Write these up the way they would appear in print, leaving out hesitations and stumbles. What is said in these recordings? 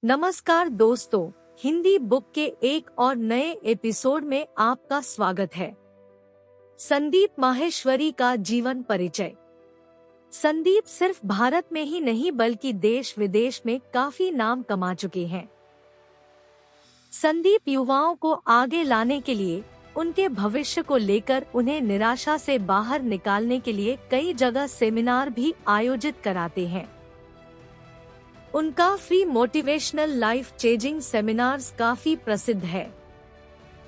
नमस्कार दोस्तों, हिंदी बुक के एक और नए एपिसोड में आपका स्वागत है। संदीप माहेश्वरी का जीवन परिचय। संदीप सिर्फ भारत में ही नहीं बल्कि देश विदेश में काफी नाम कमा चुके हैं। संदीप युवाओं को आगे लाने के लिए, उनके भविष्य को लेकर उन्हें निराशा से बाहर निकालने के लिए कई जगह सेमिनार भी आयोजित कराते हैं। उनका free motivational life changing seminars काफी प्रसिद्ध है।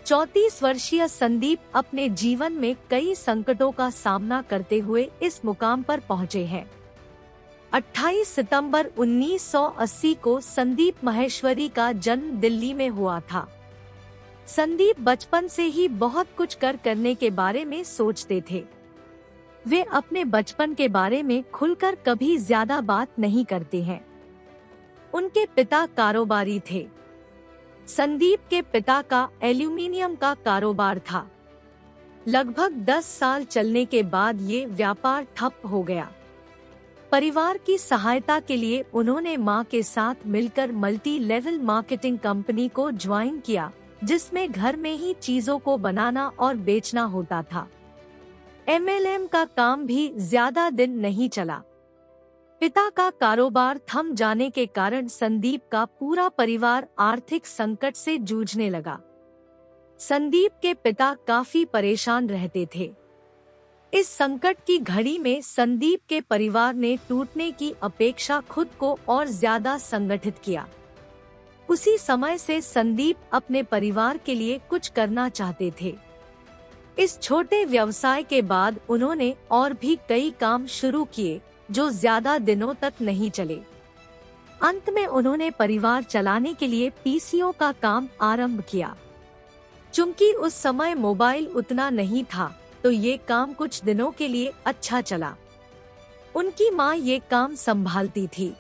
34 वर्षीय संदीप अपने जीवन में कई संकटों का सामना करते हुए इस मुकाम पर पहुंचे हैं। 28 सितंबर 1980 को संदीप माहेश्वरी का जन्म दिल्ली में हुआ था। संदीप बचपन से ही बहुत कुछ करने के बारे में सोचते थे। वे अपने बचपन के बारे में खुलकर कभी ज्यादा बात नहीं करते हैं। उनके पिता कारोबारी थे। संदीप के पिता का एल्यूमीनियम का कारोबार था। लगभग 10 साल चलने के बाद ये व्यापार ठप हो गया। परिवार की सहायता के लिए उन्होंने मां के साथ मिलकर मल्टी लेवल मार्केटिंग कंपनी को ज्वाइन किया, जिसमें घर में ही चीजों को बनाना और बेचना होता था। एमएलएम का काम भी ज्यादा दिन नहीं चला। पिता का कारोबार थम जाने के कारण संदीप का पूरा परिवार आर्थिक संकट से जूझने लगा। संदीप के पिता काफी परेशान रहते थे। इस संकट की घड़ी में संदीप के परिवार ने टूटने की अपेक्षा खुद को और ज्यादा संगठित किया। उसी समय से संदीप अपने परिवार के लिए कुछ करना चाहते थे। इस छोटे व्यवसाय के बाद उन्होंने और भी कई काम शुरू किए जो ज्यादा दिनों तक नहीं चले। अंत में उन्होंने परिवार चलाने के लिए पीसीओ का काम आरंभ किया। चूंकि उस समय मोबाइल उतना नहीं था, तो ये काम कुछ दिनों के लिए अच्छा चला। उनकी मां ये काम संभालती थी।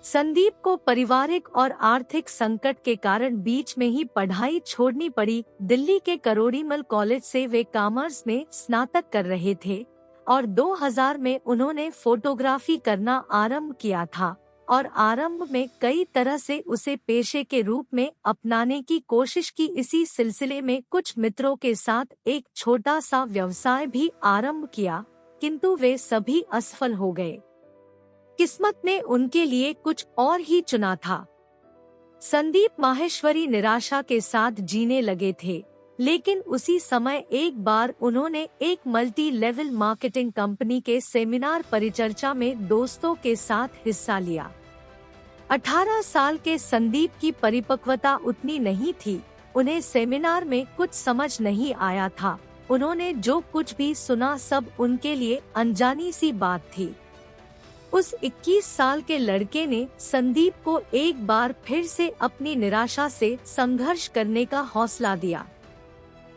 संदीप को पारिवारिक और आर्थिक संकट के कारण बीच में ही पढ़ाई छोड़नी पड़ी। दिल्ली के करोड़ीमल कॉलेज से वे कॉमर्स में स्नातक कर रहे थे और 2000 में उन्होंने फोटोग्राफी करना आरंभ किया था और आरंभ में कई तरह से उसे पेशे के रूप में अपनाने की कोशिश की। इसी सिलसिले में कुछ मित्रों के साथ एक छोटा सा व्यवसाय भी आरंभ किया, किंतु वे सभी असफल हो गए। किस्मत ने उनके लिए कुछ और ही चुना था। संदीप माहेश्वरी निराशा के साथ जीने लगे थे, लेकिन उसी समय एक बार उन्होंने एक मल्टी लेवल मार्केटिंग कंपनी के सेमिनार परिचर्चा में दोस्तों के साथ हिस्सा लिया। 18 साल के संदीप की परिपक्वता उतनी नहीं थी। उन्हें सेमिनार में कुछ समझ नहीं आया था। उन्होंने जो कुछ भी सुना सब उनके लिए अनजानी सी बात थी। उस 21 साल के लड़के ने संदीप को एक बार फिर से अपनी निराशा से संघर्ष करने का हौसला दिया।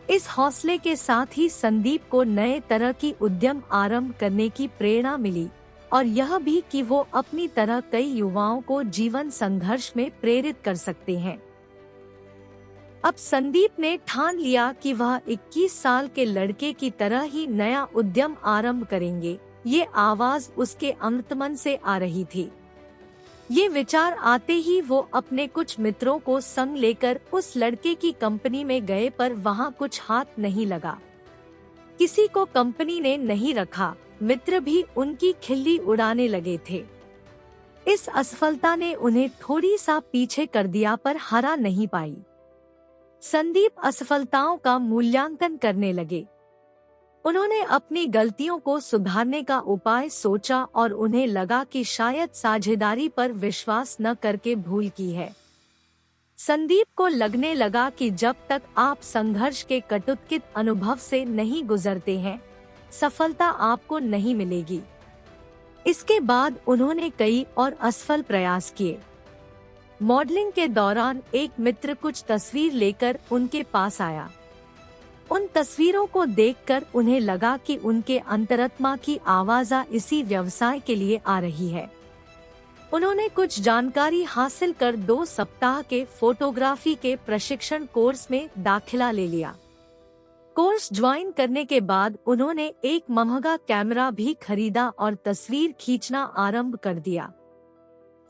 इस हौसले के साथ ही संदीप को नए तरह की उद्यम आरंभ करने की प्रेरणा मिली और यह भी कि वो अपनी तरह कई युवाओं को जीवन संघर्ष में प्रेरित कर सकते हैं। अब संदीप ने ठान लिया कि वह 21 साल के लड़के की तरह ही नया उद्यम आरंभ करेंगे। ये आवाज उसके अंतर्मन से आ रही थी। ये विचार आते ही वो अपने कुछ मित्रों को संग लेकर उस लड़के की कंपनी में गए, पर वहाँ कुछ हाथ नहीं लगा। किसी को कंपनी ने नहीं रखा। मित्र भी उनकी खिल्ली उड़ाने लगे थे। इस असफलता ने उन्हें थोड़ी सा पीछे कर दिया, पर हरा नहीं पाई। संदीप असफलताओं का मूल्यांकन करने लगे। उन्होंने अपनी गलतियों को सुधारने का उपाय सोचा और उन्हें लगा कि शायद साझेदारी पर विश्वास न करके भूल की है। संदीप को लगने लगा कि जब तक आप संघर्ष के कटुत्कित अनुभव से नहीं गुजरते हैं, सफलता आपको नहीं मिलेगी। इसके बाद उन्होंने कई और असफल प्रयास किए। मॉडलिंग के दौरान एक मित्र कुछ तस्वीर लेकर उनके पास आया। उन तस्वीरों को देखकर उन्हें लगा कि उनके अंतरात्मा की आवाज़ इसी व्यवसाय के लिए आ रही है। उन्होंने कुछ जानकारी हासिल कर 2 सप्ताह के फोटोग्राफी के प्रशिक्षण कोर्स में दाखिला ले लिया। कोर्स ज्वाइन करने के बाद उन्होंने एक महंगा कैमरा भी खरीदा और तस्वीर खींचना आरंभ कर दिया।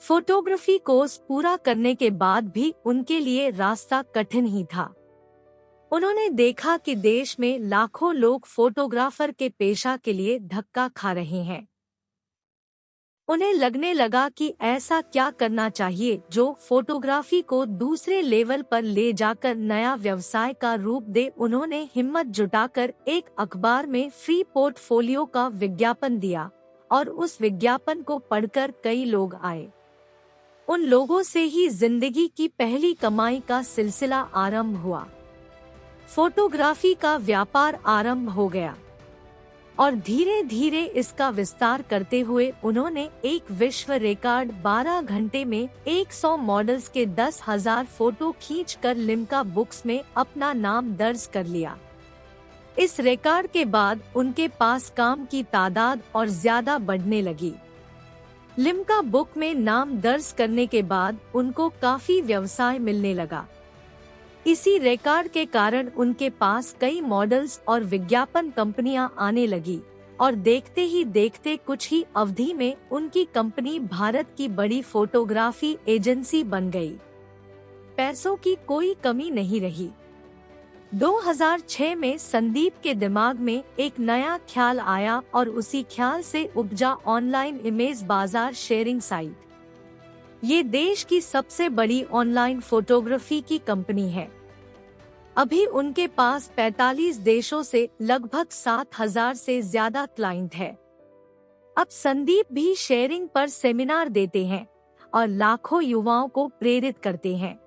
फोटोग्राफी कोर्स पूरा करने के बाद भी उनके लिए रास्ता कठिन ही था। उन्होंने देखा कि देश में लाखों लोग फोटोग्राफर के पेशा के लिए धक्का खा रहे हैं। उन्हें लगने लगा कि ऐसा क्या करना चाहिए जो फोटोग्राफी को दूसरे लेवल पर ले जाकर नया व्यवसाय का रूप दे। उन्होंने हिम्मत जुटाकर एक अखबार में फ्री पोर्टफोलियो का विज्ञापन दिया और उस विज्ञापन को पढ़कर कई लोग आए। उन लोगों से ही जिंदगी की पहली कमाई का सिलसिला आरंभ हुआ। फोटोग्राफी का व्यापार आरंभ हो गया और धीरे धीरे इसका विस्तार करते हुए उन्होंने एक विश्व रिकॉर्ड 12 घंटे में 100 मॉडल्स के 10,000 फोटो खींचकर लिम्का बुक्स में अपना नाम दर्ज कर लिया। इस रिकॉर्ड के बाद उनके पास काम की तादाद और ज्यादा बढ़ने लगी। लिम्का बुक में नाम दर्ज करने के बाद उनको काफी व्यवसाय मिलने लगा। इसी रिकॉर्ड के कारण उनके पास कई मॉडल्स और विज्ञापन कंपनियां आने लगी और देखते ही देखते कुछ ही अवधि में उनकी कंपनी भारत की बड़ी फोटोग्राफी एजेंसी बन गई। पैसों की कोई कमी नहीं रही। 2006 में संदीप के दिमाग में एक नया ख्याल आया और उसी ख्याल से उपजा ऑनलाइन इमेज बाजार शेयरिंग साइट। ये देश की सबसे बड़ी ऑनलाइन फोटोग्राफी की कंपनी है। अभी उनके पास 45 देशों से लगभग 7,000 से ज्यादा क्लाइंट है। अब संदीप भी शेयरिंग पर सेमिनार देते हैं और लाखों युवाओं को प्रेरित करते हैं।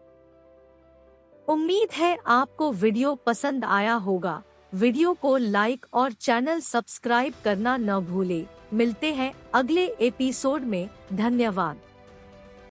उम्मीद है आपको वीडियो पसंद आया होगा। वीडियो को लाइक और चैनल सब्सक्राइब करना न भूले। मिलते हैं अगले एपिसोड में। धन्यवाद।